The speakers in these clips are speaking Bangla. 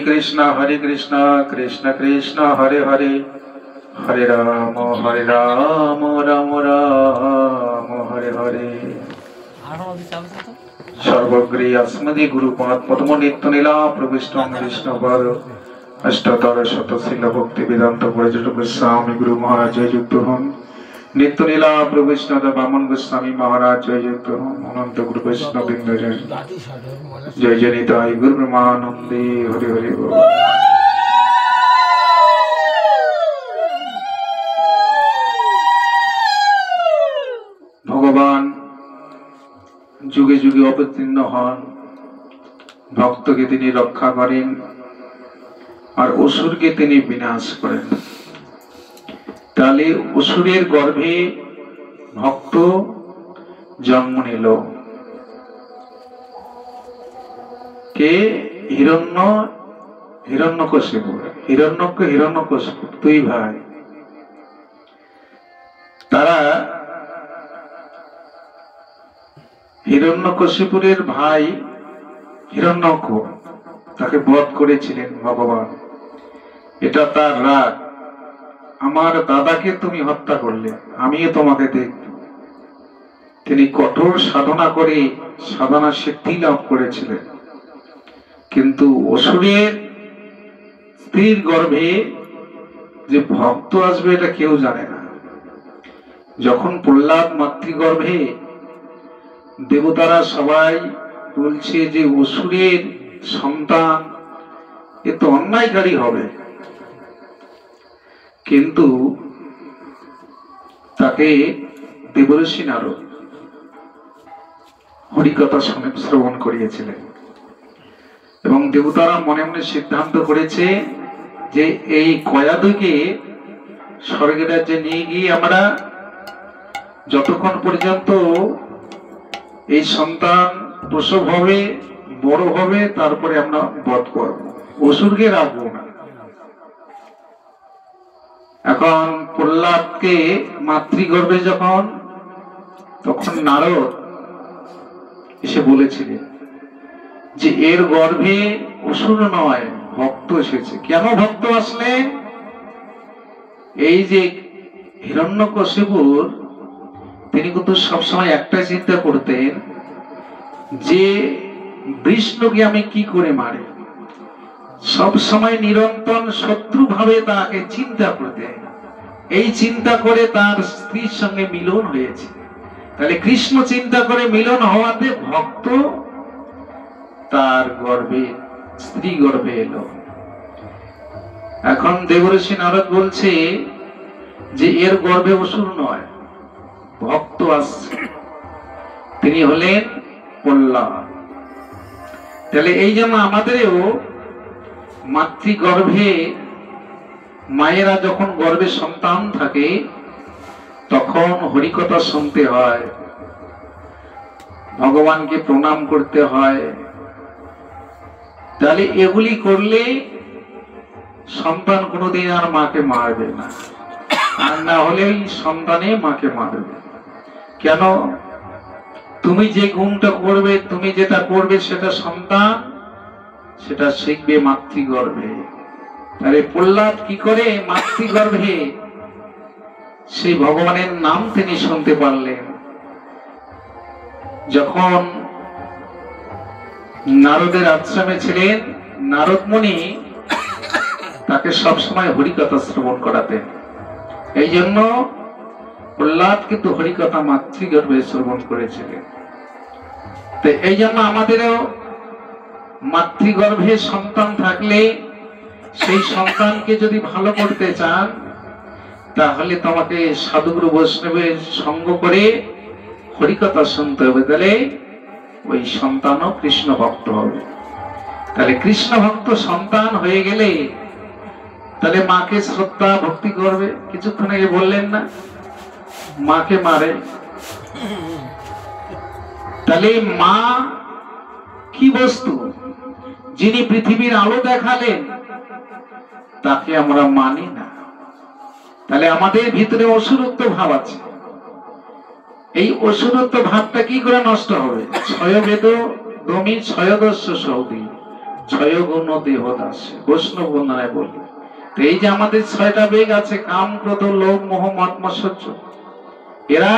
কৃষ্ণ কৃষ্ণ কৃষ্ণ হরে হরে হরে রাম রাম রাম হরে হরে। সর্বগ্রী अस्मदि गुरुपाद पद्म नित्य नीला प्रविष्टं विष्णुपाद अष्टोत्तर शतशील भक्ति वेदांत परिजट गोस्वामी गुरु महाराज जय युक्त हन। नित्य नीला प्रविष्णु बामन गोस्वामी महाराज जय युक्त हन। अनंत गुरु वैष्णव वृंद जय जय निताय गुरु ब्रह्मानंदे हरि हरि बोल। भगवान जुगे जुगे अवतीर्ण हन, भक्त के तिनी रक्षा करें और असुर के तिनी विनाश करें। ताले असुरेर गर्भे भक्त जन्म निल के हिरण्यकशिपु हिरण्यकशिपु दुई भाई। तारा হিরণ্যকশিপুরের ভাই হিরণ্যক তাকে বধ করেছিলেন ভগবান। এটা তার রাগ, আমার দাদাকে তুমি হত্যা করলে, আমিও তোমাকে দেখব। তিনি কঠোর সাধনা করে সাধনা সিদ্ধি লাভ করেছিলেন, কিন্তু অসুরের স্ত্রীর গর্ভে যে ভক্ত আসবে এটা কেউ জানে না। যখন প্রহ্লাদ মাতৃগর্ভে দেবতারা সবাই বলছে যে অসুরের সন্তান এ তো অন্যায়কারী হবে, কিন্তু তাকে দেবর্ষি নারদ হরিকথা শ্রবণ করিয়েছিলেন এবং দেবতারা মনে মনে সিদ্ধান্ত করেছে যে এই কয়াদুকে স্বর্গের রাজ্যে নিয়ে গিয়ে আমরা যতক্ষণ পর্যন্ত এই সন্তান প্রসব হবে, বড় হবে, তারপরে আমরা বধ করব, অসুরকে রাখবো না। এখন প্রহ্লাদকে মাতৃগর্ভে যখন, তখন নারদ এসে বলেছিলেন যে এর গর্ভে অসুর নয় ভক্ত এসেছে। কেন ভক্ত আসলেন? এই যে হিরণ্যকশিপুর তিনি কিন্তু সবসময় একটা চিন্তা করতেন যে বিষ্ণুকে আমি কি করে মারি, সব সময় নিরন্তর শত্রু ভাবে তাকে চিন্তা করতেন। এই চিন্তা করে তার স্ত্রীর সঙ্গে মিলন হয়েছে। তাহলে কৃষ্ণ চিন্তা করে মিলন হওয়াতে ভক্ত তার গর্ভে, স্ত্রী গর্ভে এলো। এখন দেবর্ষি নারদ বলছে যে এর গর্ভে অসুর নয়, ভক্ত আসছে, তিনি হলেন প্রহ্লাদ। তাহলে এই জন্য আমাদেরও মাতৃগর্ভে মায়েরা যখন গর্ভে সন্তান থাকে তখন হরিকথা শুনতে হয়, ভগবানকে প্রণাম করতে হয়। তাহলে এগুলি করলে সন্তান কোনোদিন আর মাকে মারবে না, আর না হলে সন্তানে মাকে মারবে। কেন? তুমি যে গুণটা করবে, তুমি যেটা করবে সেটা সন্তান সেটা শিখবে মাতৃগর্ভে। তাহলে প্রহ্লাদ কি করে মাতৃগর্ভে সেই ভগবানের নাম তিনি শুনতে পারলেন। যখন নারদের আশ্রমে ছিলেন, নারদ মুনি তাকে সবসময় হরিকথা শ্রবণ করাতেন। এই জন্য প্রহ্লাদ কিন্তু হরিকথা মাতৃগর্ভে শ্রবণ করেছিলেন। তো এই জন্য আমাদেরও মাতৃগর্ভে সন্তান থাকলে সেই সন্তানকে যদি ভালো করতে চান তাহলে তোমাকে সাধুগুরু বৈষ্ণবের সঙ্গ করে হরিকথা শুনতে হবে। তাহলে ওই সন্তানও কৃষ্ণ ভক্ত হবে। তাহলে কৃষ্ণ ভক্ত সন্তান হয়ে গেলে তাহলে মাকে শ্রদ্ধা ভক্তি করবে। কিছুক্ষণ আগে বললেন না মাকে মারে, তাহলে মা কি বস্তু? যিনি পৃথিবীর আলো দেখালেন তাকে আমরা মানি না। তাহলে আমাদের ভিতরে অসুরত্ব ভাব আছে। এই অসুরত্ব ভাবটা কি করে নষ্ট হবে? ছয় বেদ দমি ছয়দস্য সৌদি, ছয় গুণ দেহ দাস, বৈষ্ণব বর্ণনায় বলি। তো এই যে আমাদের ছয়টা বেগ আছে, কাম, ক্রোধ, লোভ, মোহ, মদ, মাৎসর্য, এরা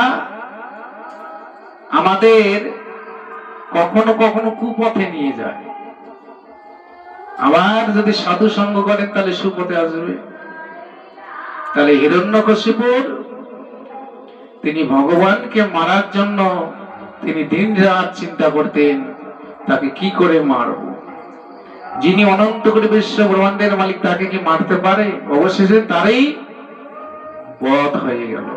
আমাদের কখনো কখনো কুপথে নিয়ে যায়। আবার যদি সাধু সঙ্গ করেন তাহলে সুপথে আসবে। তাহলে হিরণ্যকশিপুর তিনি ভগবানকে মারার জন্য তিনি দিন রাত চিন্তা করতেন, তাকে কি করে মারব। যিনি অনন্ত কোটি বিশ্ব ব্রহ্মাণ্ডের মালিক, তাকে কি মারতে পারে? অবশেষে তারই বধ হয়ে গেল।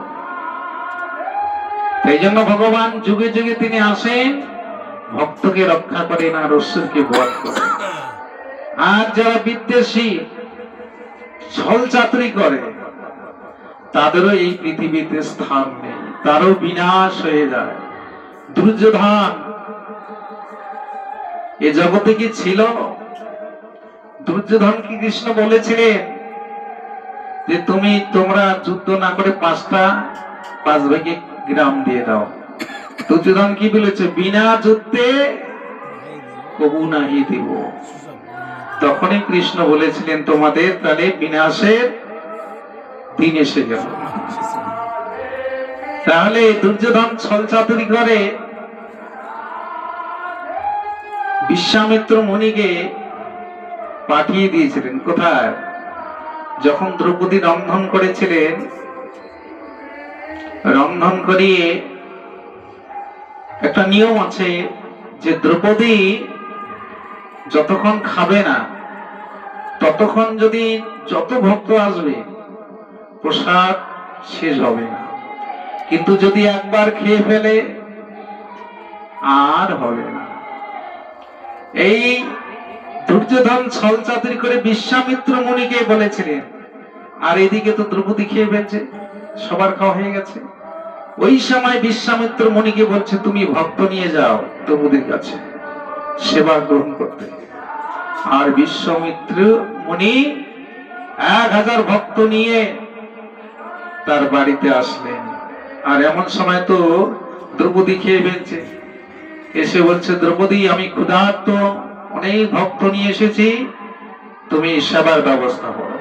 এই জন্য ভগবান যুগে যুগে তিনি আসেন, ভক্তকে রক্ষা করেন আর অসুরকে বধ করেন। আর যারা বিদ্বেষী, ছল চাতুরি করে, তাদেরও এই পৃথিবীতে স্থান নেই, তারও বিনাশ হয়ে যায়। দুর্যোধন এ জগতে কি ছিল? দুর্যোধন কি কৃষ্ণ বলেছিলেন যে তোমরা যুদ্ধ না করে 5 ভাগে গ্রাম দিয়ে দাও? দুর্যোধন কি বলেছে? বিনা যুদ্ধে কবু নাহি দিব। তখনই কৃষ্ণ বলেছিলেন তোমাদের তাহলে বিনাশের দিন এসে গেল। তাহলে দুর্যোধন ছল চাতুরি করে বিশ্বামিত্র মুনিকে পাঠিয়ে দিয়েছিলেন। কোথায়? যখন দ্রৌপদী রন্ধন করেছিলেন, রন্ধন করিয়ে একটা নিয়ম আছে যে দ্রৌপদী যতক্ষণ খাবে না ততক্ষণ যদি যত ভক্ত আসবে প্রসাদ শেষ হবে না, কিন্তু যদি একবার খেয়ে ফেলে আর হবে না। এই দুর্যোধন ছল চাতুরি করে বিশ্বামিত্র মুনিকে বলেছিলেন, আর এদিকে তো দ্রৌপদী খেয়ে ফেলছে, সবার খাওয়া হয়ে গেছে। ওই সময় বিশ্বামিত্র মুনিকে বলছে তুমি ভক্ত নিয়ে যাও দ্রৌপদীর কাছে সেবা গ্রহণ করতে। আর বিশ্বামিত্র মুনি 1000 ভক্ত নিয়ে তার বাড়িতে আসলেন। আর এমন সময় তো দ্রৌপদী খেয়ে ফেলছে, এসে বলছে দ্রৌপদী আমি ক্ষুধার্ত, অনেক ভক্ত নিয়ে এসেছি, তুমি সেবার ব্যবস্থা করো।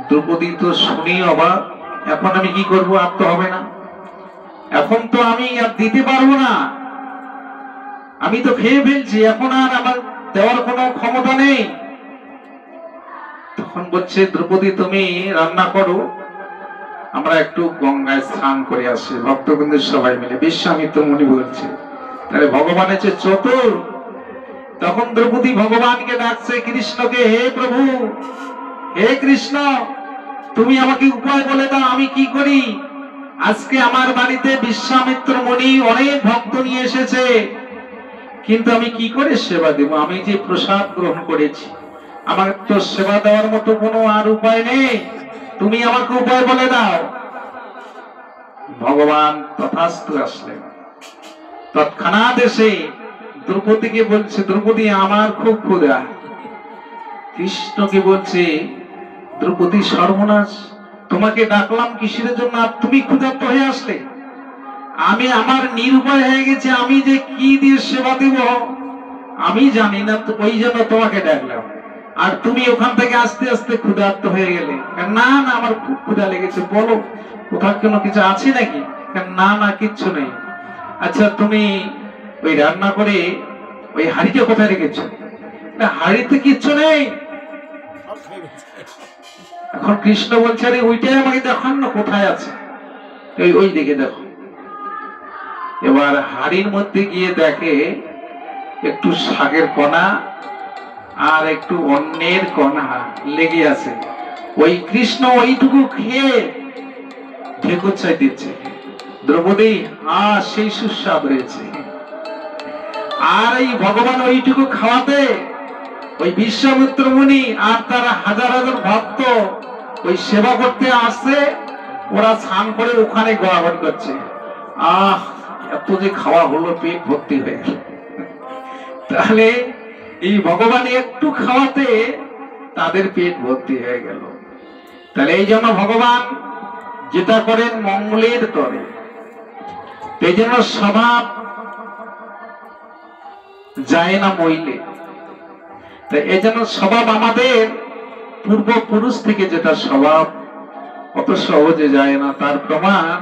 দ্রৌপদী তো শুনি অবাক, এখন আমি কি করবো? আর তো হবে না, এখন তো আমি আর দিতে পারবো না, আমি তো খেয়ে ফেলছি, এখন আর আমার দেওয়ার কোনো ক্ষমতা নেই। তখন বলছে দ্রৌপদী তুমি রান্না করো, আমরা একটু গঙ্গায় স্নান করে আসি ভক্তবৃন্দের সবাই মিলে। বিশ্বামিত্র মুনি বলছে তাহলে ভগবানের যে চতুর। তখন দ্রৌপদী ভগবানকে ডাকছে, কৃষ্ণকে, হে প্রভু, হে কৃষ্ণ, তুমি আমাকে উপায় বলে দাও, আমি কি করি? আজকে আমার বাড়িতে বিশ্বামিত্র মুনি অনেক ভক্ত নিয়ে এসেছে, কিন্তু আমি কি করে সেবা দেব? আমি যে প্রসাদ গ্রহণ করেছি, আমার তো সেবা দেওয়ার মতো কোনো আর উপায় নেই, তুমি আমাকে উপায় বলে দাও। ভগবান তথাস্তু আসলেন। তৎক্ষণাৎ এসে দ্রৌপদীকে বলছে দ্রৌপদী আমার খুব ক্ষুধা। কৃষ্ণকে বলছে দ্রৌপদী সর্বনাশ, তোমাকে ডাকলাম কিসের জন্য, আর তুমি ক্ষুধার্ত হয়ে আসলে? আমি আমার নিরুপায় হয়ে গেছে, আমি যে কি দিয়ে সেবা দেব আমি জানি না, ওই জন্য তোমাকে ডাকলাম। আর তুমি ওখান থেকে আস্তে আস্তে ক্ষুধার্ত হয়ে গেলে। না না আমার খুব ক্ষুধা লেগেছে, বলো কোথাও কোনো কিছু আছে নাকি? না না কিচ্ছু নেই। আচ্ছা তুমি ওই রান্না করে ওই হাঁড়িটা কোথায় রেখেছো? না হাঁড়িতে কিচ্ছু নেই। এখন কৃষ্ণ বলছে আরে ওইটাই আমাকে দেখান না কোথায় আছে, ওই দিকে দেখো। এবার হাড়ির মধ্যে গিয়ে দেখে একটু শাকের কণা আর একটু অন্যের কণা লেগে আছে। ওই কৃষ্ণ ওইটুকু খেয়ে ঢেকুচ্ছাই দিচ্ছে। দ্রৌপদী সেই সুস্বাদ হয়েছে। আর এই ভগবান ওইটুকু খাওয়াতে ওই বিশ্বামিত্র মুনি আর তারা হাজার হাজার ভক্ত ওই সেবা করতে আসছে, ওরা স্নান করে ওখানে গোয়াগড়ি করছে। এত যে খাওয়া হলো, পেট ভর্তি হয়ে গেল। তাহলে এই ভগবান একটু খাওয়াতে তাদের পেট ভর্তি হয়ে গেল। তাহলে এই জন্য ভগবান যেটা করেন মঙ্গলের তরে, এই জন্য স্বভাব যায় না মইলে। তাই এই জন্য স্বভাব আমাদের পূর্বপুরুষ থেকে যেটা স্বভাব অত সহজে যায় না। তার প্রমাণ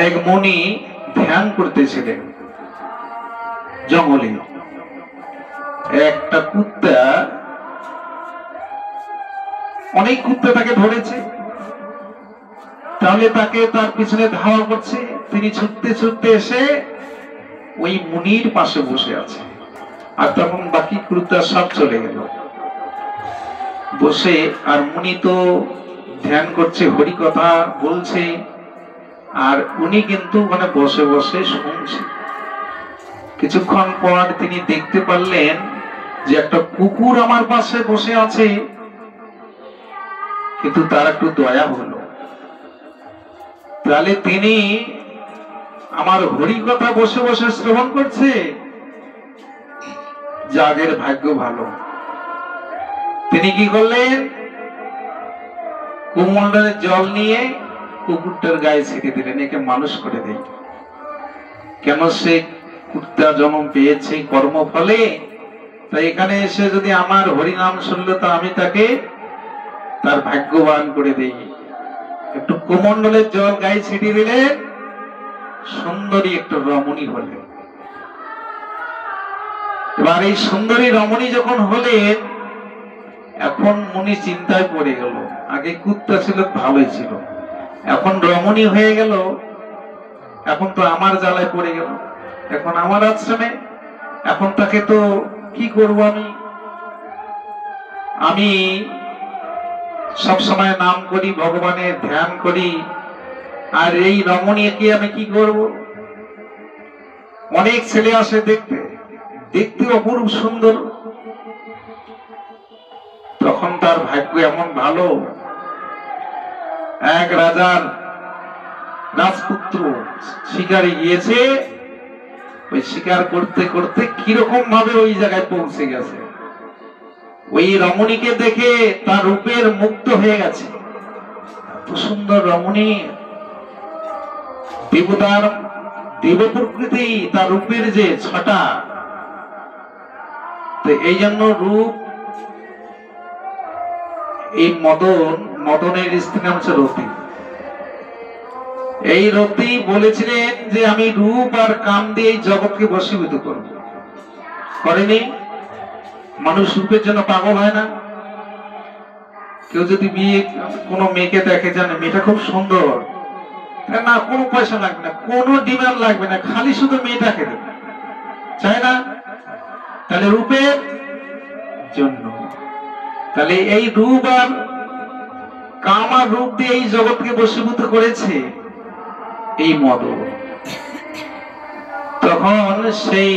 এক মুনি ধ্যান করতেছিলেন জঙ্গলে। একটা কুত্তা, অনেক কুত্তা তাকে ধরেছে, তাহলে তাকে তার পিছনে ধাওয়া করছে। তিনি ছুটতে ছুটতে এসে ওই মুনির পাশে বসে আছে। আর তখন বাকি কুত্তা সব চলে গেল বসে। আর মুনি তো ধ্যান করছে, হরি কথা বলছে, আর উনি কিন্তু মানে বসে বসে শুনছে। কিছুক্ষণ পর তিনি দেখতে পারলেন যে একটা কুকুর আমার পাশে বসে আছে, কিন্তু তার একটু দয়া হলো। তাহলে তিনি আমার হরি কথা বসে বসে শ্রবণ করছে, যাগের ভাগ্য ভালো। তিনি কি করলেন, কুমন্ডলের জল নিয়ে কুকুরটার গায়ে ছিটে দিলেন, একে মানুষ করে দেয়। কেন, সে কুত্তা জন্ম পেয়েছে কর্ম ফলে, তাই এখানে এসে যদি আমার হরিনাম শুনল তো আমি তাকে তার ভাগ্যবান করে দেই। একটু কুমন্ডলের জল গায়ে ছিটিয়ে দিলেন, সুন্দরী একটু রমণী হলেন। এবার এই সুন্দরী রমণী যখন হলেন, এখন মুনি চিন্তায় পড়ে গেল। আগে কুত্তা ছিল, ভালোই ছিল, এখন রমণী হয়ে গেল, এখন তো আমার জ্বালায় পড়ে গেল। এখন আমার আশ্রমে, এখন তাকে তো কি করব আমি সব সময় নাম করি, ভগবানের ধ্যান করি, আর এই রমণীকে আমি কি করব? অনেক ছেলে আসে দেখতে, দেখতে অপরূপ সুন্দর। তখন তার ভাগ্য এমন ভালো, এক রাজার রাজপুত্র শিকারে গিয়েছে। ওই শিকার করতে করতে কিরকম ভাবে ওই জায়গায় পৌঁছে গেছে, ওই রমণীকে দেখে তার রূপের মুগ্ধ হয়ে গেছে। এত সুন্দর রমণী, দেবতার দেব প্রকৃতি, তার রূপের যে ছটা। তো এই জন্য রূপ, এই মদনের স্ত্রী নাম হচ্ছে রতি। এই রতি বলেছিলেন যে আমি রূপ আর কাম দিয়ে এই জগৎকে বশীভূত করব। করেনি? মানুষ রূপের জন্য পাগল হয় না? কেউ যদি বিয়ে কোনো মেয়েকে দেখে, জানে মেয়েটা খুব সুন্দর, না কোনো পয়সা লাগবে না, কোনো ডিমান্ড লাগবে না, খালি শুধু মেয়েটাকে দেবে, চায় না? তাহলে রূপের জন্য। তাহলে এই রূপ আর কাম আর রূপ দিয়ে এই জগৎকে বশীভূত করেছে এই মদন। তখন সেই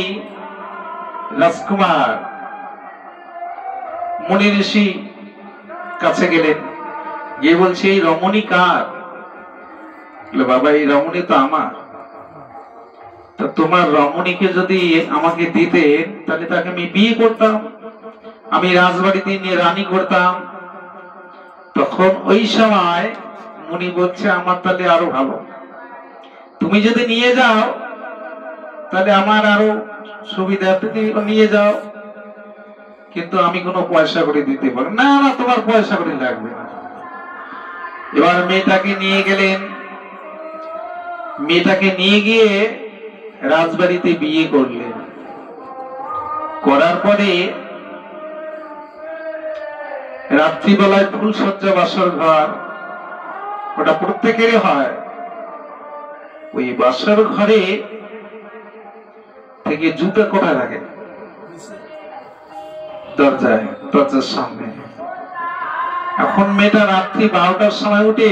রাজকুমার মুনি ঋষি কাছে গেলেন, গিয়ে বলছে এই রমণী কার? বাবা এই রমণী তো আমার। তা তোমার রমণীকে যদি আমাকে দিতেন তাহলে তাকে আমি বিয়ে করতাম, আমি রাজবাড়িতে নিয়ে রানী করতাম। তখন ওই সময় মুনি বলছে আমার তাহলে আরো ভালো, তুমি যদি নিয়ে যাও তাহলে আমার আরো সুবিধা, তুমি নিয়ে যাও, কিন্তু আমি কোনো পয়সা করে দিতে পারি না। না, তোমার পয়সা করে লাগবে না। এবার মেয়েটাকে নিয়ে গেলেন, মেয়েটাকে নিয়ে গিয়ে রাজবাড়িতে বিয়ে করলেন। করার পরে রাত্রিবেলায় ফুলসজ্জা বাসর ঘর, ওটা প্রত্যেকেরই হয়। ওই বাসর ঘরে থেকে জুতা কোথায় লাগে? দরজায়, দরজার সামনে। এখন মেয়েটা রাত্রি 12টার সময় উঠে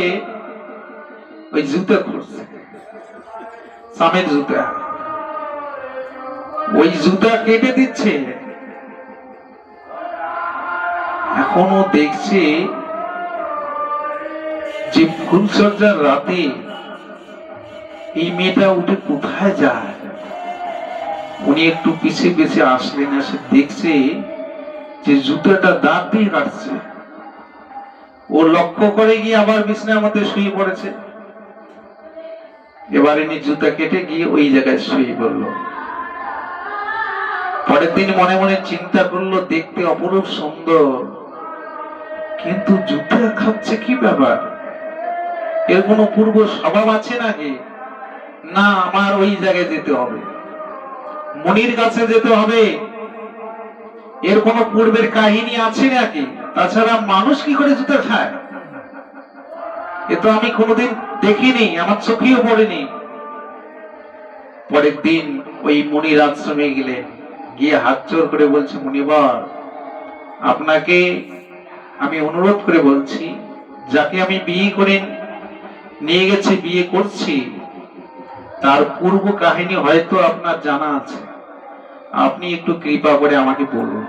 ওই জুতা খুঁজছে, স্বামীর জুতা, ওই জুতা কেটে দিচ্ছে। এখনো দেখছে যে ফুলসজ্জার রাতে এই মেয়েটা উঠে কোথায় যায়। উনি একটু পিছিয়ে পিছিয়ে আসলেন, এসে দেখছে যে জুতাটা দাঁত দিয়ে কাটছে। ও লক্ষ্য করে গিয়ে আবার বিছানার মধ্যে শুয়ে পড়েছে। এবার ইনি জুতা কেটে গিয়ে ওই জায়গায় শুয়ে পড়ল। পরের দিন মনে মনে চিন্তা করলো, দেখতে অপরূপ সুন্দর, কিন্তু জুতা খাচ্ছে কি ব্যাপার, এর কোনো পূর্ব স্বভাব আছে নাকি? না, আমার ওই জায়গায় যেতে হবে, মনির কাছে যেতে হবে, এর কোনো পূর্বের কাহিনী আছে নাকি? তাছাড়া মানুষ কি করে জুতা খায়, এ তো আমি কোনোদিন দেখিনি, আমার চোখেও পড়েনি। পরের দিন ওই মুনির আশ্রমে গেলেন, গিয়ে হাত জোর করে বলছে, মুনিবর, আপনাকে আমি অনুরোধ করে বলছি, যাকে আমি বিয়ে করে নিয়ে গেছি, বিয়ে করছি, তার পূর্ব কাহিনী হয়তো আপনার জানা আছে, আপনি একটু কৃপা করে আমাকে বলুন।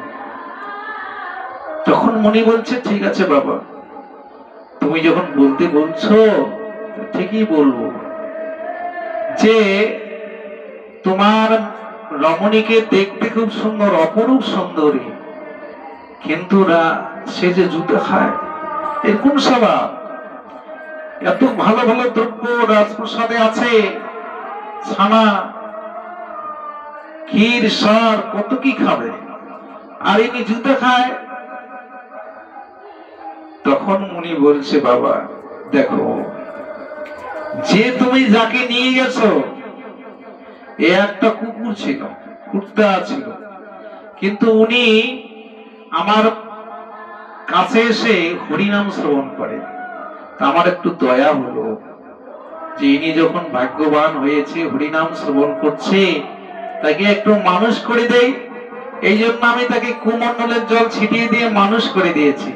তখন মুনি বলছে, ঠিক আছে বাবা, তুমি যখন বলতে বলছো ঠিকই বলবো, যে তোমার রমণীকে দেখতে খুব সুন্দর, অপরূপ সুন্দরী, কিন্তু সে যে জুতো খায়, এর কোন স্বভাব? এত ভালো ভালো দ্রব্য রাজপ্রসাদে আছে, ছানা, ক্ষীর, সার, কত কি খাবে, আর ইনি জুতো খায়। তখন মুনি বলছে, বাবা দেখো, যে তুমি যাকে নিয়ে গেছো, এ একটা কুকুর ছিল, কুত্তা ছিল, কিন্তু উনি আমার কাছে এসে হরিনাম শ্রবণ করে, আমার একটু দয়া হলো, যে ইনি যখন ভাগ্যবান হয়েছে, হরিনাম শ্রবণ করছে, তাকে একটু মানুষ করে দেই, এই জন্য আমি তাকে কুমণ্ডলের জল ছিটিয়ে দিয়ে মানুষ করে দিয়েছি।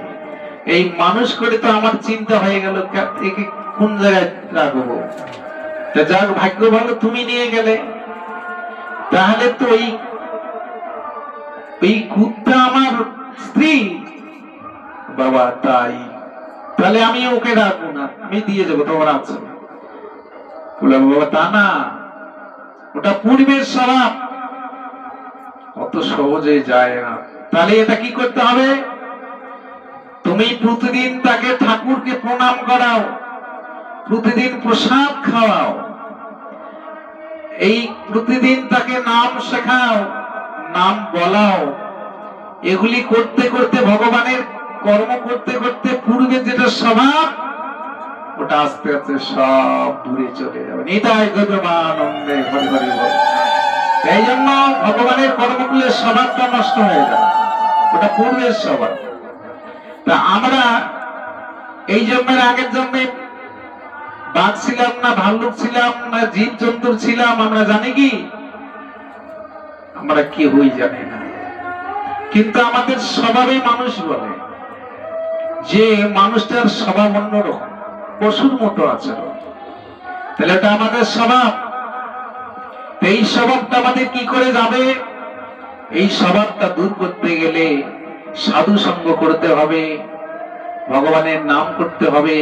এই মানুষ করে তো আমার চিন্তা হয়ে গেল, একে কোন জায়গায় রাখবো। যাক, ভাগ্য ভালো তুমি নিয়ে গেলে, তাহলে তো ওই কুত্তা আমার স্ত্রী। বাবা তাই, তাহলে আমি ওকে রাখবো না, আমি দিয়ে যাবো তোমার আছে। বাবা তা না, ওটা পূর্বের স্বভাব, অত সহজে যায় না। তাহলে এটা কি করতে হবে? তুমি প্রতিদিন তাকে ঠাকুরকে প্রণাম করাও, প্রতিদিন প্রসাদ খাওয়াও, এই প্রতিদিন তাকে নাম শেখাও, নাম বলাও, এগুলি করতে করতে, ভগবানের কর্ম করতে করতে, পূর্বে যেটা স্বভাব, ওটা আস্তে আস্তে সব দূরে চলে যাবে। নিতাই গৌরবানন্দে হরি হরি বল। এই জন্য ভগবানের কর্মগুলোর স্বভাবটা নষ্ট হয়ে যায়, ওটা পূর্বের স্বভাব। তা আমরা এই জন্মের আগের জন্মে বাঘ ছিলাম না, ভাল্লুক ছিলাম না, জীব জন্তুর ছিলাম, আমরা জানি কি? আমরা কেউই জানি না। কিন্তু আমাদের স্বভাবে মানুষ বলে যে মানুষটার স্বভাব অন্যরকম, পশুর মতো আচরণ। তাহলে এটা আমাদের স্বভাব। এই স্বভাবটা আমাদের কি করে যাবে? এই স্বভাবটা দূর করতে গেলে সাধু সঙ্গ করতে হবে, ভগবানের নাম করতে হবে,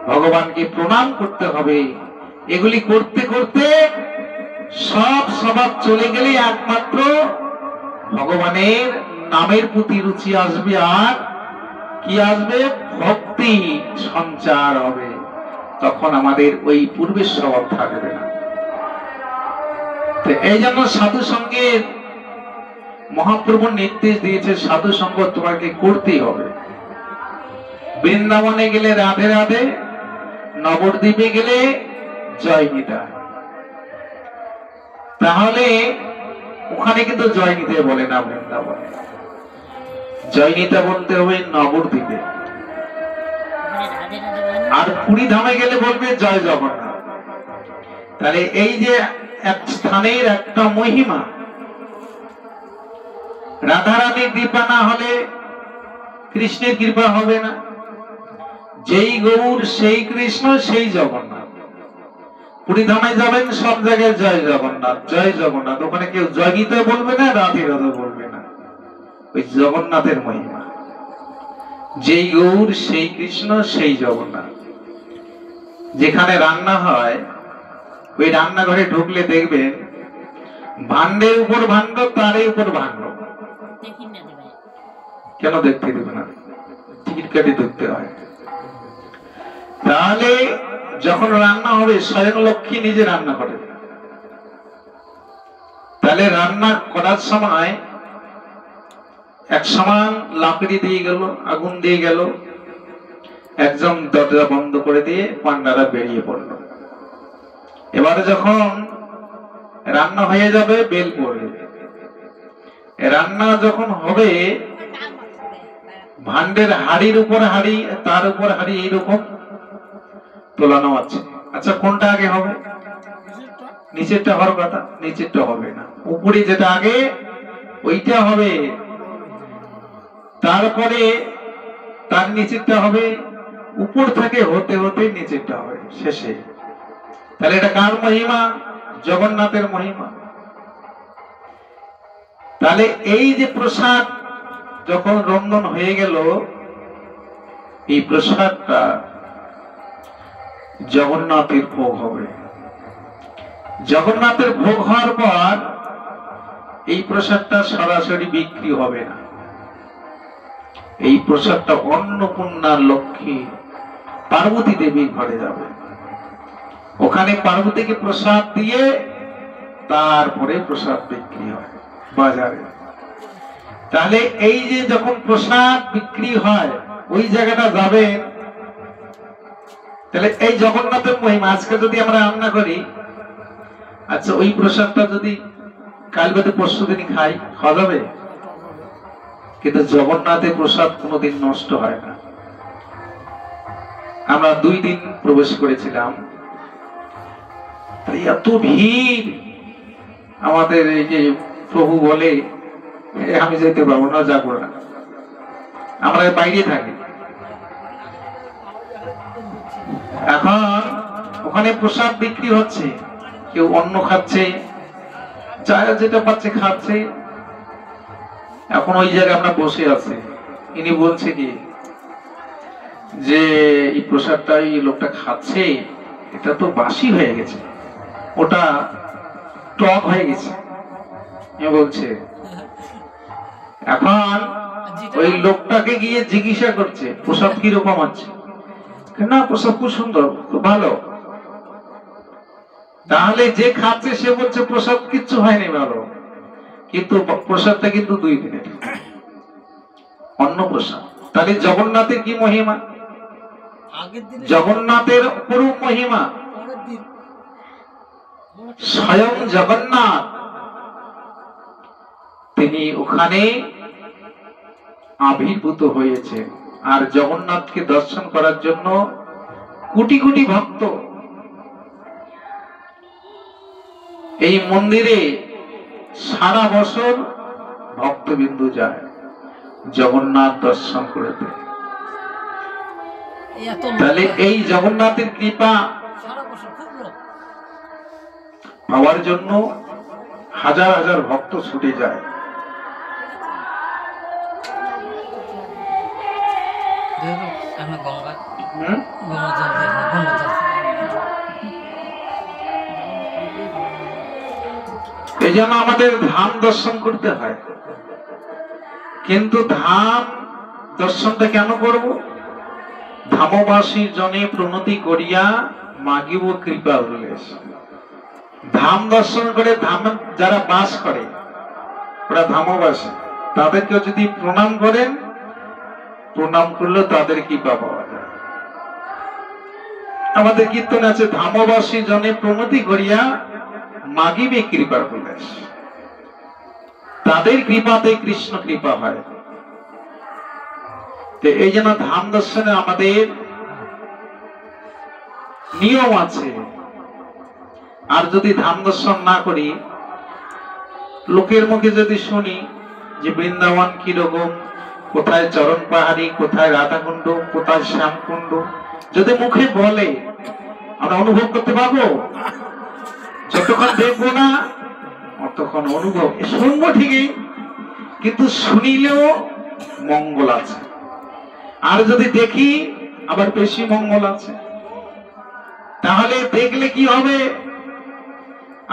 ভগবানকে প্রণাম করতে হবে। এগুলি করতে করতে সব স্বভাব চলে গেলে একমাত্র ভগবানের নামের প্রতি রুচি আসবে, আর কি আসবে? ভক্তি সঞ্চার হবে। তখন আমাদের ওই পূর্বের স্বভাব থাকবে না। এই জন্য সাধু সঙ্গের মহাপ্রভু নির্দেশ দিয়েছে, সাধু সঙ্গ তোমাকে করতেই হবে। বৃন্দাবনে গেলে রাধে রাধে, নবদ্বীপে গেলে জয় নিতা। তাহলে ওখানে কিন্তু জয় নিতে বলে না, বৃন্দাবনে জয় নিতা বলতে হবে নবদ্বীপে। আর পুরী ধামে গেলে বলবে জয় জগন্নাথ। তাহলে এই যে এক স্থানের একটা মহিমা, রাধারানীর কৃপা না হলে কৃষ্ণের কৃপা হবে না। যেই গৌর সেই কৃষ্ণ সেই জগন্নাথ। পুরী ধামে যাবেন, সব জায়গায় জয় জগন্নাথ জয় জগন্নাথ, ওখানে কেউ জয় গীতা বলবে না, রাধে রাধে বলবে না। ওই জগন্নাথের মহিমা, যেই গৌর সেই কৃষ্ণ সেই জগন্নাথ। যেখানে রান্না হয়, ওই রান্নাঘরে ঢুকলে দেখবেন ভান্ডের উপর ভান্ড, তারই উপর ভান্ড। কেন দেখতে দেবে না? টিকিট কেটে দেখতে হয়। তাহলে যখন রান্না হবে, স্বয়ং লক্ষ্মী নিজে রান্না করে। তাহলে রান্না করার সময় এক সমান লাকড়ি দিয়ে গেল, আগুন দিয়ে গেল, একজন দরজা বন্ধ করে দিয়ে পান্ডারা বেরিয়ে পড়ল। এবারে যখন রান্না হয়ে যাবে, বেল পড়বে। রান্না যখন হবে, ভান্ডের হাড়ির উপর হাড়ি, তার উপর হাড়ি এইরকম তোলানো আছে। আচ্ছা, কোনটা আগে হবে? নিচেরটা হওয়ার কথা, নিচেরটা হবে না। উপরে যেটা আগে ওইটা হবে, তারপরে তার নিচেরটা হবে, উপর থেকে হতে হতে নিচেরটা হবে শেষে। তাহলে এটা কার মহিমা? জগন্নাথের মহিমা। তাহলে এই যে প্রসাদ যখন রন্ধন হয়ে গেল, এই প্রসাদটা জগন্নাথের ভোগ হবে। জগন্নাথের ভোগ হওয়ার পর এই প্রসাদটা সরাসরি বিক্রি হবে না। এই প্রসাদটা অন্নপূর্ণার লক্ষ্মী পার্বতী দেবীর ঘরে যাবে। ওখানে পার্বতীকে প্রসাদ দিয়ে তারপরে প্রসাদ বিক্রি হয় বাজারে। তাহলে এই যে যখন প্রসাদ বিক্রি হয় ওই জায়গাটা যাবে। তাহলে এই জগন্নাথের মহিমা। আজকে যদি আমরা রান্না করি, আচ্ছা ওই প্রসাদটা যদি কাল বাদে পরশু দিন খাই, খাওয়া যাবে? কিন্তু জগন্নাথের প্রসাদ কোনোদিন নষ্ট হয় না। আমরা 2 দিন প্রবেশ করেছিলাম, এত ভিড়। আমাদের এই যে প্রভু বলে আমি যেতে পারবো না, যাবো না, আমরা বাইরে থাকি। এখন ওখানে প্রসাদ বিক্রি হচ্ছে, কেউ অন্ন খাচ্ছে, চায় যেটা পাচ্ছে খাচ্ছে। এখন ওই জায়গায় আমরা বসে আছি, ইনি বলছে কি যে এই প্রসাদটা এই লোকটা খাচ্ছে, এটা তো বাসি হয়ে গেছে, ওটা টক হয়ে গেছে বলছে। এখন ওই লোকটাকে গিয়ে জিজ্ঞাসা করছে প্রসাদ কিরকম আছে। না, প্রসাদ খুব সুন্দর, খুব ভালো। তাহলে যে খাচ্ছে সে বলছে প্রসাদ কিচ্ছু হয়নি ভালো, কিন্তু প্রসাদটা কিন্তু 2 দিনের অন্ন প্রসাদ। তাহলে জগন্নাথের কি মহিমা? জগন্নাথের অপরূপ মহিমা। স্বয়ং জগন্নাথ তিনি ওখানে আবির্ভূত হয়েছে। আর জগন্নাথকে দর্শন করার জন্য কোটি কোটি ভক্ত এই মন্দিরে সারা বছর ভক্তবিন্দু যায় জগন্নাথ দর্শন করতে। তাহলে এই জগন্নাথের কৃপা পাওয়ার জন্য হাজার হাজার ভক্ত ছুটে যায়। এই জন্য আমাদের ধাম দর্শন করতে হয়। কিন্তু ধাম দর্শনটা কেন করব? ধামবাসী জনে প্রণতি করিয়া মাগিব কৃপা উল্লেশ। ধাম দর্শন করে ধাম যারা বাস করে ওরা ধামবাসী, তাদেরকে যদি প্রণাম করেন, প্রণাম করলে তাদের কৃপা পাওয়া যায়। আমাদের কীর্তন আছে ধামবাসী জনে প্রণতি করিয়া মাগিবে কৃপার উল্লেশ। তাদের কৃপাতে কৃষ্ণ কৃপা হয়। এই জন্য ধাম দর্শনে আমাদের নিয়ম আছে। আর যদি ধাম দর্শন না করি, লোকের মুখে যদি শুনি যে বৃন্দাবন কিরকম, কোথায় চরণ পাহাড়ি, কোথায় রাধাকুণ্ড, কোথায় শ্যামকুণ্ড, যদি মুখে বলে আমরা অনুভব করতে পারবো? যতক্ষণ দেখবো না ততক্ষণ অনুভব শুনবো ঠিকই, কিন্তু শুনিলেও মঙ্গল আছে। আর যদি দেখি আবার বেশি মঙ্গল আছে। তাহলে দেখলে কি হবে?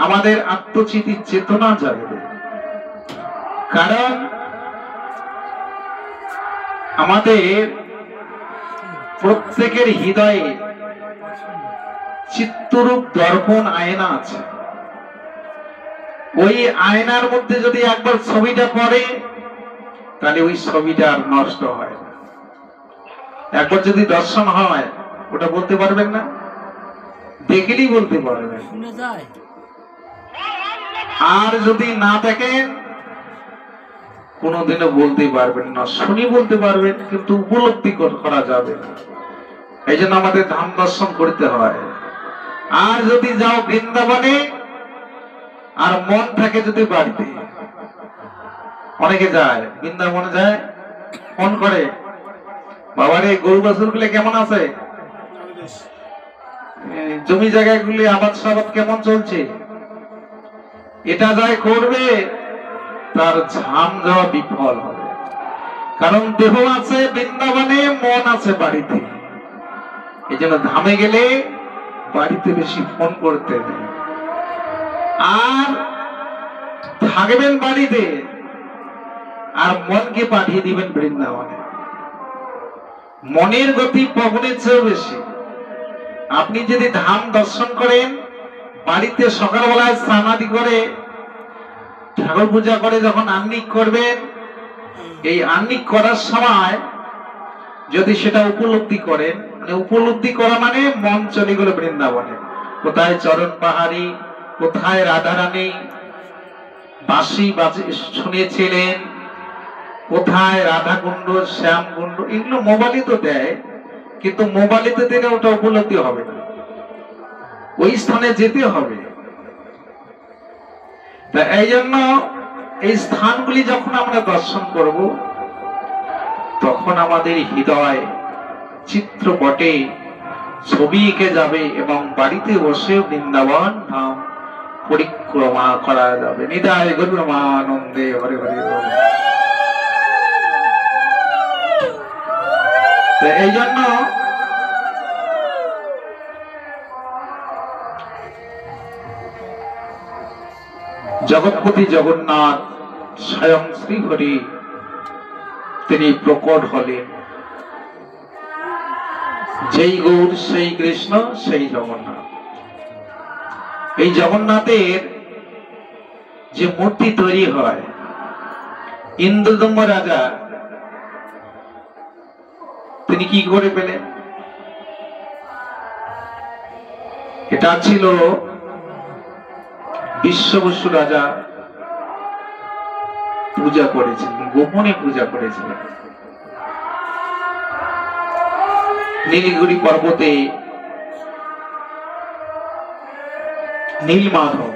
আমাদের আত্মচিতির চেতনা জাগবে। কারণ আমাদের প্রত্যেকের হৃদয়ে চিত্তরূপ দর্পণ আয়না আছে। ওই আয়নার মধ্যে যদি একবার ছবিটা পড়ে তাহলে ওই ছবিটা আর নষ্ট হয় না। একবার যদি দর্শন হয় ওটা বলতে পারবেন না, দেখলেই বলতে পারবেন। আর যদি না দেখেন কোনোদিনও বলতে পারবেন না। শুনি বলতে পারবেন কিন্তু উপলব্ধি করা যাবে না। এই জন্য আমাদের ধাম দর্শন করতে হয়। আর যদি যাও বৃন্দাবনে আর মন থাকে যদি বাড়িতে, অনেকে যায় বৃন্দাবনে যায় ফোন করে, বাবারে গরু বাছুর গুলো কেমন আছে, জমি জায়গাগুলি আবাদ সাবাদ কেমন চলছে, এটা যায় করবে, তার ঝাম যাওয়া বিফল হবে। কারণ দেহ আছে বৃন্দাবনে, মন আছে বাড়িতে। এই জন্য ধামে গেলে বাড়িতে বেশি ফোন করতে নেই, আর থাকবেন বাড়িতে, আর মনকে পাঠিয়ে দিবেন বৃন্দাবনে। মনের গতি পবনের চেয়েও বেশি। আপনি যদি ধাম দর্শন করেন, বাড়িতে সকালবেলায় স্নানাদি করে ঠাকুর পূজা করে যখন আহ্নিক করবেন, এই আহ্নিক করার সময় যদি সেটা উপলব্ধি করেন, মানে উপলব্ধি করা মানে মন চলে গেল বৃন্দাবনে। কোথায় চরণ পাহাড়ি, কোথায় রাধারানী বাঁশি শুনেছিলেন, কোথায় রাধা কুণ্ড, শ্যাম কুণ্ড, এগুলো মোবাইলে তো দেয়, কিন্তু মোবাইলেতে দিলে ওটা উপলব্ধি হবে না, ওই স্থানে যেতে হবে। তা এই জন্য এই স্থানগুলি যখন আমরা দর্শন করব, তখন আমাদের হৃদয় চিত্রপটে ছবি এঁকে যাবে এবং বাড়িতে বসে বৃন্দাবন ধাম পরিক্রমা করা যাবে। নিতাই গৌর আনন্দে হরে হরে। এই জন্য জগৎপতি জগন্নাথ স্বয়ং শ্রীহরি তিনি প্রকট হলেন। যেই গৌর সেই কৃষ্ণ সেই জগন্নাথ। এই জগন্নাথের যে মূর্তি তৈরি হয়, ইন্দ্রদম্ভ রাজা তিনি কি করে পেলেন? এটা ছিল বিশ্ববসু রাজা পূজা করেছিলেন, গোপনে পূজা করেছিলেন। নীলগিরি পর্বতে নীলমাধব,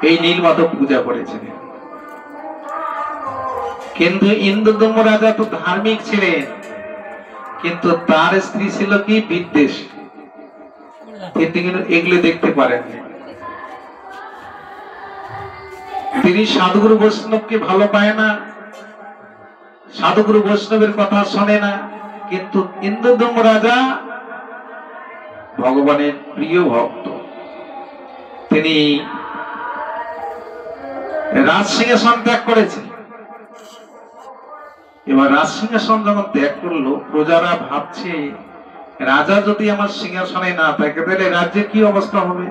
এই নীলমাধব পূজা করেছিলেন। কিন্তু ইন্দ্রদম্ভ রাজা তো ধার্মিক ছিলেন, কিন্তু তার স্ত্রী ছিল কি বিদ্বেষ, কিন্তু এগুলো দেখতে পারেননি। তিনি সাধুগুরু বৈষ্ণবকে ভালো পায় না, সাধুগুরু বৈষ্ণবের কথা শোনে না, কিন্তু ইন্দ্রদম্ভ রাজা ভগবানের প্রিয় ভক্ত। তিনি রাজ সিংহাসন ত্যাগ করেছে। এবার রাজ সিংহাসন যখন ত্যাগ করলো, প্রজারা ভাবছে রাজা যদি আমার সিংহাসনে না থাকে তাহলে রাজ্যের কি অবস্থা হবে,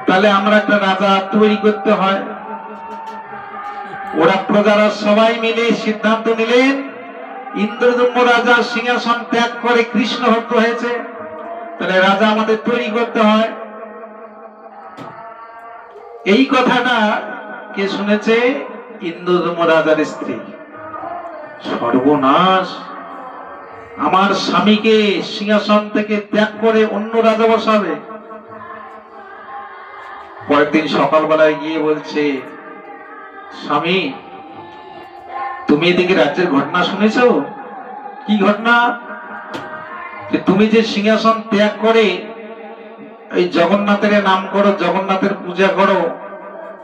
তাহলে আমরা একটা রাজা তৈরি করতে হয়। ওরা প্রজারা সবাই মিলে সিদ্ধান্ত নিলেন, ইন্দ্রদম্ভ রাজা সিংহাসন ত্যাগ করে কৃষ্ণ ভক্ত হয়েছে, তাহলে রাজা আমাদের তৈরি করতে হয়। এই কথাটা কে শুনেছে? ইন্দ্রদম্ভ রাজার স্ত্রী। সর্বনাশ, আমার স্বামীকে সিংহাসন থেকে ত্যাগ করে অন্য রাজা বসাবে। পরের দিন সকালবেলায় গিয়ে বলছে, স্বামী তুমি এদিকে রাজ্যের ঘটনা শুনেছ? কি ঘটনা? যে তুমি যে সিংহাসন ত্যাগ করে এই জগন্নাথের নাম করো, জগন্নাথের পূজা করো,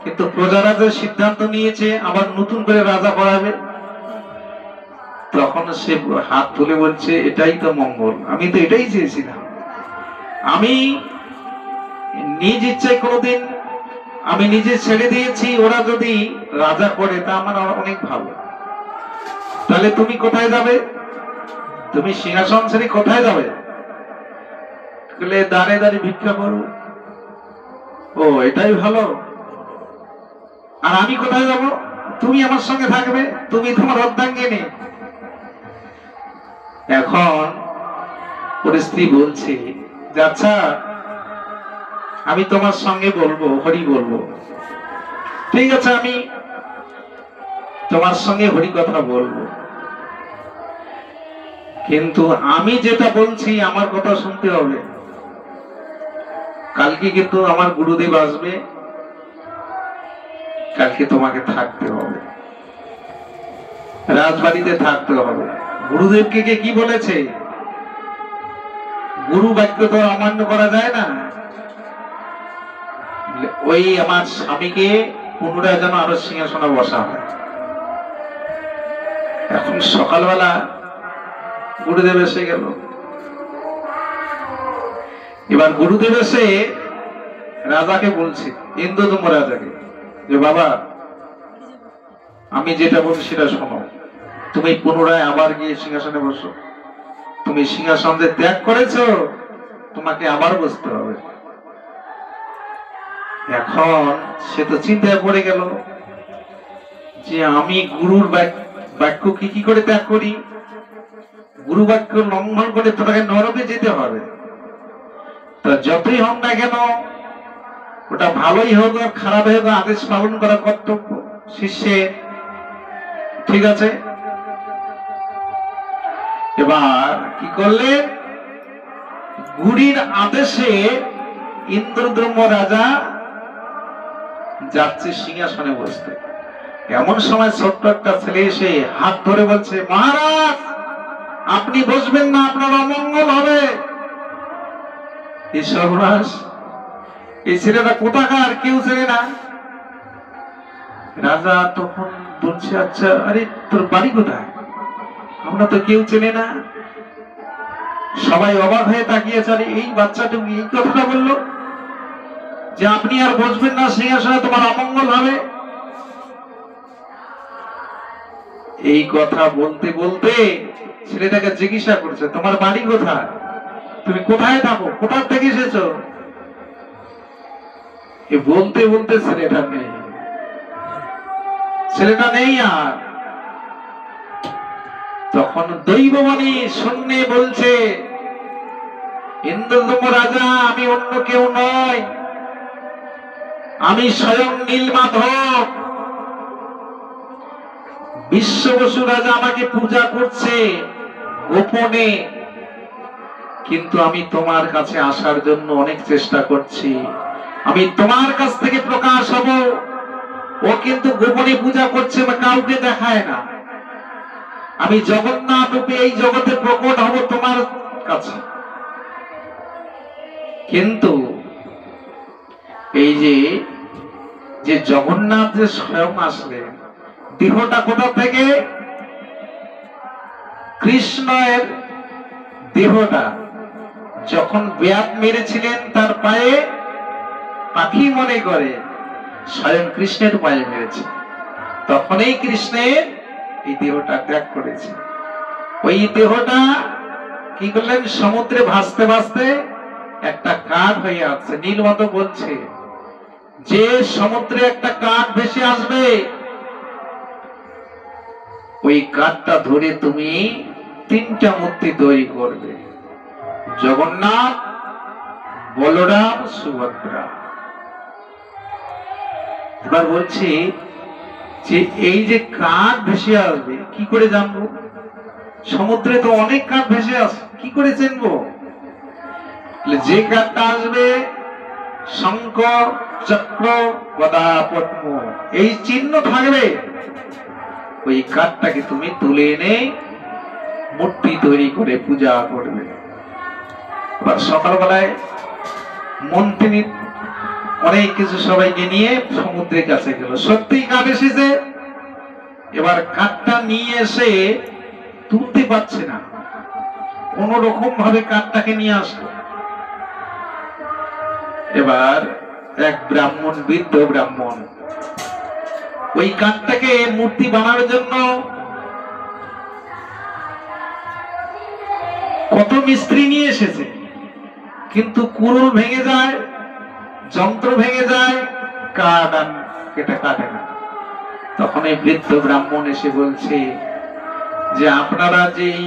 কিন্তু প্রজারা যে সিদ্ধান্ত নিয়েছে আবার নতুন করে রাজা করাবে। তখন সে হাত তুলে বলছে, এটাই তো মঙ্গল, আমি তো এটাই চেয়েছিলাম। আমি নিজ ইচ্ছায় কোনোদিন আমি নিজে ছেড়ে দিয়েছি, ওরা যদি রাজা করে তা আমার অনেক ভালো। তাহলে তুমি কোথায় যাবে? তুমি সিংহাসন ছেড়ে কোথায় যাবে? দাঁড়ে দাঁড়িয়ে ভিক্ষা করো। ও, এটাই ভালো। আর আমি কোথায় যাব? তুমি আমার সঙ্গে থাকবে, তুমি তোমার অর্ধাঙ্গিনী। এখন ওর স্ত্রী বলছে যে আচ্ছা আমি তোমার সঙ্গে বলবো, হরি বলবো, ঠিক আছে আমি তোমার সঙ্গে হরি কথা বলবো, কিন্তু আমি যেটা বলছি আমার কথা শুনতে হবে। কালকে কিন্তু আমার গুরুদেব আসবে, কালকে তোমাকে থাকতে হবে, রাজবাড়িতে থাকতে হবে। গুরুদেবকে কে কি বলেছে? গুরু বাক্য তো অমান্য করা যায় না। ওই আমার স্বামীকে পুনরায় যেন আরো সিংহাসনে বসা হয়। এখন সকালবেলা গুরুদেব এসে গেল। এবার গুরুদেব এসে রাজাকে বলছে, ইন্দ্রদম্ভ রাজাকে, যে বাবা আমি যেটা বলছি সেটা শোনো, তুমি পুনরায় আবার গিয়ে সিংহাসনে বসো। তুমি সিংহাসন যে ত্যাগ করেছো, তোমাকে আবার বসতে হবে। এখন সে তো চিন্তায় পড়ে গেল যে আমি গুরুর বাক্য কি করে ত্যাগ করি? গুরু বাক্য লঙ্ঘন করে তোকে নরকে যেতে হবে। তা যতই হোক না কেন, ওটা ভালোই হোক আর খারাপ হোক, আদেশ পালন করা কর্তব্য শিষ্যের, ঠিক আছে? এবার কি করলেন? গুরুর আদেশে ইন্দ্রদ্যম্ন রাজা যাচ্ছে সিংহাসনে বসতে। এমন সময় ছোট্ট একটা ছেলে এসে হাত ধরে বলছে, মহারাজ আপনি বসবেন না, আপনার অমঙ্গল হবে। এই সর্বনাশ, এই ছেলেটা কোথাকার, কেউ চেনে না। রাজা তখন বলছে, আচ্ছা আরে তোর বাড়ি কোথায়? আমরা তো কেউ চেনে না। সবাই অবাক হয়ে তাকিয়ে চলে, এই বাচ্চাটুকু এই কথাটা বললো যে আপনি আর বসবেন না সিংহাসনে, তোমার অমঙ্গল হবে। এই কথা বলতে বলতে ছেলেটাকে জিজ্ঞাসা করছে, তোমার বাড়ি কোথায়? তুমি কোথায় থাকো? কোথা থেকে এসেছো? বলতে বলতে ছেলেটা নেই, ছেলেটা নেই। আর তখন দৈববাণী শুনে বলছে, ইন্দ্রদ্যম্ন রাজা আমি অন্য কেউ নয়, আমি স্বয়ং নীলমাধব। বিশ্ববসু রাজা আমাকে পূজা করছে গোপনে, কিন্তু আমি তোমার কাছে আসার জন্য অনেক চেষ্টা করছি। আমি তোমার কাছ থেকে প্রকাশ হব, ও কিন্তু গোপনে পূজা করছে, কাউকে দেখায় না। আমি জগন্নাথ রূপে এই জগতে প্রকট হব তোমার কাছে। কিন্তু এই যে জগন্নাথ যে স্বয়ং আসলেন, দেহটা কোথা থেকে? কৃষ্ণের দেহটা যখন ব্যাত মেরেছিলেন তার পায়ে, পাখি মনে করে স্বয়ং কৃষ্ণের পায়ে মেরেছে, তখনই কৃষ্ণের এই দেহটা ত্যাগ করেছে। ওই দেহটা কি করলেন? সমুদ্রে ভাসতে ভাসতে একটা কাঠ হয়ে আসছে। নীলমাধব বলছে যে সমুদ্রে একটা কাঠ ভেসে আসবে, ওই কাঠটা ধরে তুমি তিনটা মূর্তি তৈরি করবে, জগন্নাথ, বলরাম, সুভদ্রা। এবার বলছি যে এই যে কাঠ ভেসে আসবে কি করে জানবো? সমুদ্রে তো অনেক কাঠ ভেসে আসে, কি করে চিনবো? যে কাঠটা আসবে শঙ্খ, চক্র, গদা, পদ্ম, এই চিহ্ন থাকবে, ওই কাঠটাকে তুমি তুলে এনে মূর্তি তৈরি করে পূজা করবে। এবার সকালবেলায় মন্ত্রী অনেক কিছু সবাইকে নিয়ে সমুদ্রের কাছে গেল, সত্যি কাঠ এসেছে। এবার কাঠটা নিয়ে এসে তুলতে পারছে না, কোন রকম ভাবে কাঠটাকে নিয়ে আসলো। এবার এক ব্রাহ্মণ, বৃদ্ধ ব্রাহ্মণ, ওই কাঠটাকে মূর্তি বানানোর জন্য কত মিস্ত্রি নিয়ে এসেছে, কিন্তু কুড়ুল ভেঙে যায়, যন্ত্র ভেঙে যায়, কাঠ আর কেটে কাটে না। তখন এই বৃদ্ধ ব্রাহ্মণ এসে বলছে যে আপনারা যে এই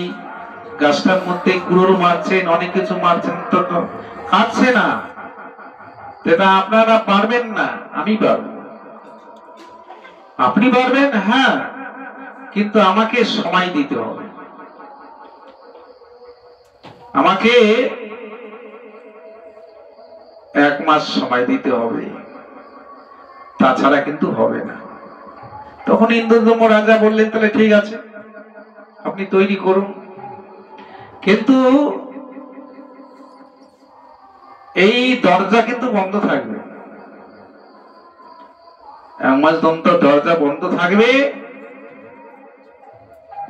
গাছটার মধ্যে কুড়ুল মারছেন, অনেক কিছু মারছেন, তো কাটছে না, এটা আপনারা পারবেন না, আমি পারবো। আপনি পারবেন? হ্যাঁ, কিন্তু আমাকে সময় দিতে হবে, আমাকে 1 মাস সময় দিতে হবে, তাছাড়া কিন্তু হবে না। তখন ইন্দ্রদম্য রাজা বললেন তাহলে ঠিক আছে, আপনি তৈরি করুন। কিন্তু এই দরজা কিন্তু বন্ধ থাকবে, 1 মাস দরজা বন্ধ থাকবে,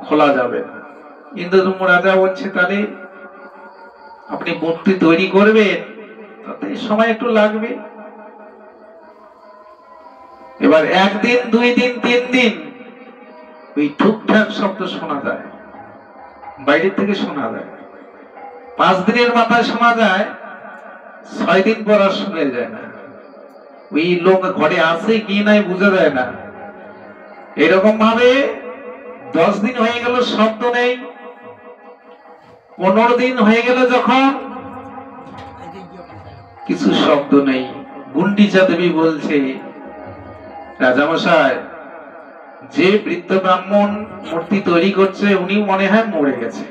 খোলা যাবে না। ইন্দ্রদম্য রাজা বলছে তাহলে আপনি মূর্তি তৈরি করবেন, তাতে সময় একটু লাগবে। এবার 1 দিন 2 দিন 3 দিন ওই ঠুকঠাক শব্দ শোনা যায়, বাইরে থেকে শোনা যায়। 5 দিনের মাথায় শোনা যায়, 6 দিন পর আর শোনা যায় না। ওই লোক ঘরে আছে কি নাই বোঝা যায় না। এরকম ভাবে 10 দিন হয়ে গেল, শব্দ নেই। 15 দিন হয়ে গেল, যখন কিছু শব্দ নেই, গুন্ডিচা দেবী বলছে রাজামশাই, যে বৃদ্ধ ব্রাহ্মণ মূর্তি তৈরি করছে উনি মনে হয় মরে গেছে,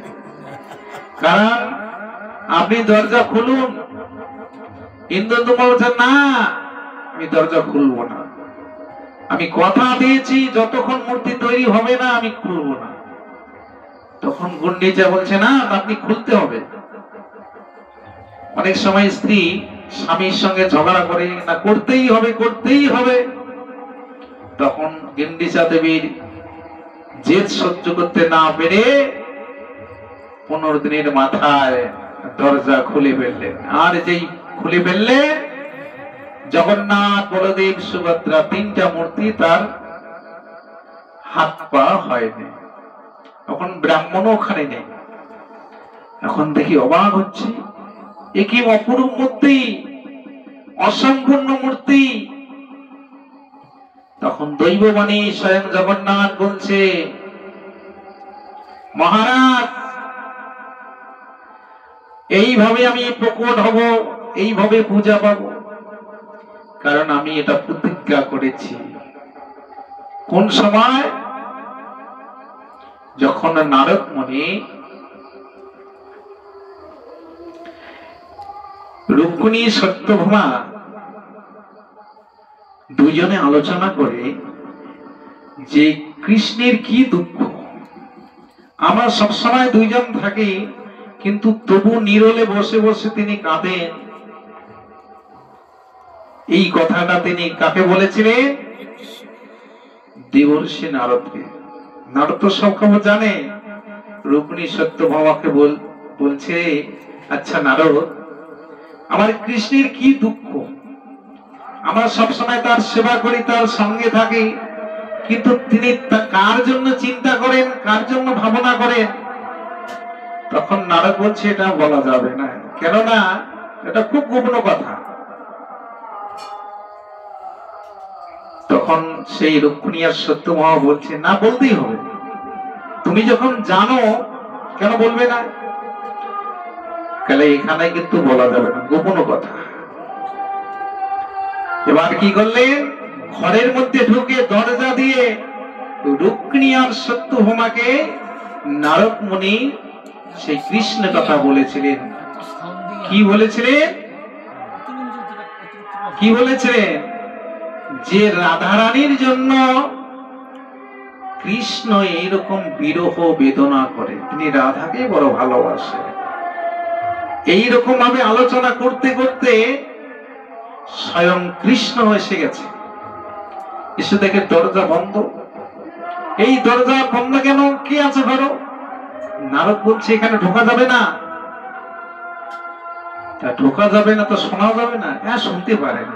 কারণ আপনি দরজা খুলুন। ইন্দ্রদম্য বলছে না, আমি দরজা খুলবো না, আমি কথা দিয়েছি যতক্ষণ মূর্তি তৈরি হবে না আমি খুলবো না। তখন গুন্ডিচা বলছে না, আপনি খুলতে হবে। অনেক সময় স্ত্রী স্বামীর সঙ্গে ঝগড়া করে, না করতেই হবে করতেই হবে। তখন গুন্ডিচা দেবীর জেদ সহ্য করতে না পেরে 15 দিনের মাথায় দরজা খুলে ফেললেন। আর যেই খুলে ফেললে, জগন্নাথ, বলদেব, সুভদ্রা 3টা মূর্তি, তার হাত পা হয়নি। তখন ব্রাহ্মণও ওখানে নেই। এখন দেখি অবাক হচ্ছে, এ কি অপরূপ মূর্তি, অসম্পূর্ণ মূর্তি। তখন দৈববাণী স্বয়ং জগন্নাথ বলছে, মহারাজ, এইভাবে আমি প্রকট হব, এইভাবে পূজা পাবো, কারণ আমি এটা প্রতিজ্ঞা করেছি। কোন সময়? যখন নারদ মুনি রুক্মিণী সত্যভামা দুজনে আলোচনা করে যে কৃষ্ণের কি দুঃখ, আমরা সবসময় দুইজন থাকি, কিন্তু তবু নীরলে বসে বসে তিনি কাঁদেন। এই কথাটা তিনি কাকে বলেছিলেন? দেবর্ষি নারদকে। নারদ তো সব খবর জানে। রুক্মিণী সত্যভামাকে বলছে, আচ্ছা নারদ, আমার কৃষ্ণের কি দুঃখ, আমরা সবসময় তার সেবা করি, তার সঙ্গে থাকি, কিন্তু তিনি কার জন্য চিন্তা করেন, কার জন্য ভাবনা করেন? তখন নারদ বলছে, এটা বলা যাবে না, কেননা এটা খুব গোপন কথা। তখন সেই রুক্মিণী আর সত্যভামা বলছে, না, বলতেই হবে, তুমি যখন জানো কেন বলবে না? তাহলে এখানে কিন্তু বলা যাবে না, গোপন কথা। এবার কি করলেন? ঘরের মধ্যে ঢুকে দরজা দিয়ে রুক্মিণী আর সত্যভামাকে নারদ মুনি সেই কৃষ্ণ কথা বলেছিলেন। কি বলেছিলেন? কি বলেছিলেন? যে রাধারানীর জন্য কৃষ্ণ এইরকম বিরহ বেদনা করে, তিনি রাধাকে বড় ভালোবাসে। এইরকম ভাবে আলোচনা করতে করতে স্বয়ং কৃষ্ণ এসে গেছে। এসে দেখে দরজা বন্ধ। এই দরজা বন্ধ কেন? কে আছে ঘরে? নারদ বলছে, এখানে ঢোকা যাবে না। তা ঢোকা যাবে না তো শোনা যাবে না? হ্যাঁ, শুনতে পারেন,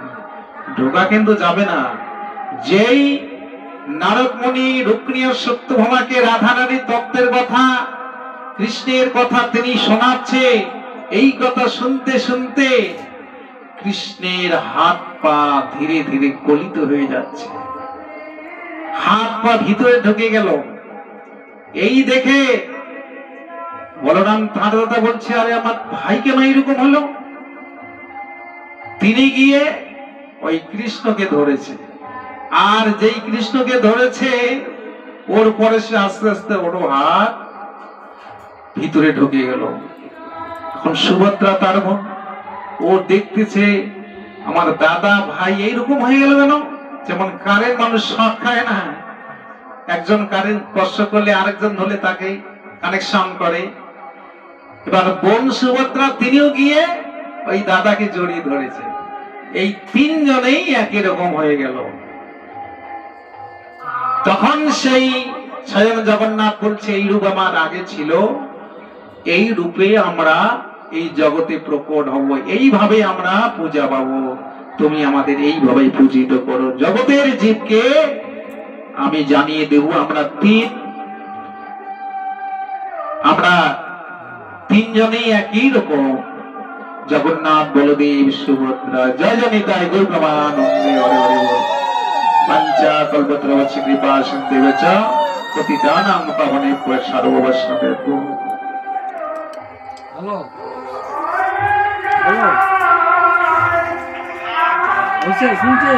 ঢোকা কিন্তু যাবে না। যেই নারদ মুনি রুক্মিণী আর সত্যভামাকে রাধারানীর তত্ত্বের কথা, কৃষ্ণের কথা তিনি শোনাচ্ছে, এই কথা শুনতে শুনতে কৃষ্ণের হাত পা ধীরে ধীরে গলিত হয়ে যাচ্ছে। হাত পা ভিতরে ঢুকে গেল। এই দেখে বলরাম তার দাদা বলছে, আরে আমার ভাই কেন এরকম হলো? তিনি গিয়ে ওই কৃষ্ণকে ধরেছে, আর যেই কৃষ্ণকে ধরেছে ওর পরে সে আস্তে আস্তে ওর হাত ভিতরে ঢুকে গেল। এখন সুভদ্রা তার বোন, ও দেখতেছে আমার দাদা ভাই এইরকম হয়ে গেল কেন? যেমন কারেন্ট মানুষ শক খায় না, একজন কারেন্ট স্পর্শ করলে আরেকজন ধরলে তাকে কানেকশন করে। এবার বোন সুভদ্রা তিনিও গিয়ে ওই দাদাকে জড়িয়ে ধরেছে। এই তিনজনেই একই রকম হয়ে গেল। তখন সেই স্বয়ং জগন্নাথ বলছে, এই রূপ আমার আগে ছিল, এই রূপে আমরা এই জগতে প্রকট হব, এইভাবে আমরা পূজা পাবো। তুমি আমাদের এইভাবে পূজিত করো। জগতের জীবকে আমি জানিয়ে দেব আমরা তিনজনেই একই রকম। জগন্নাথ, বলদেব, সুভদ্রা। জয় জনিতায় গৌর প্রেমানন্দে হরে হরে বল। পঞ্চা কল্পতরুশ্চ কৃপা সিন্ধুশ্চ পতিতানাং পাবনেভ্যো সর্ববৈষ্ণবেভ্যো। হ্যালো হ্যালো, শুনছে?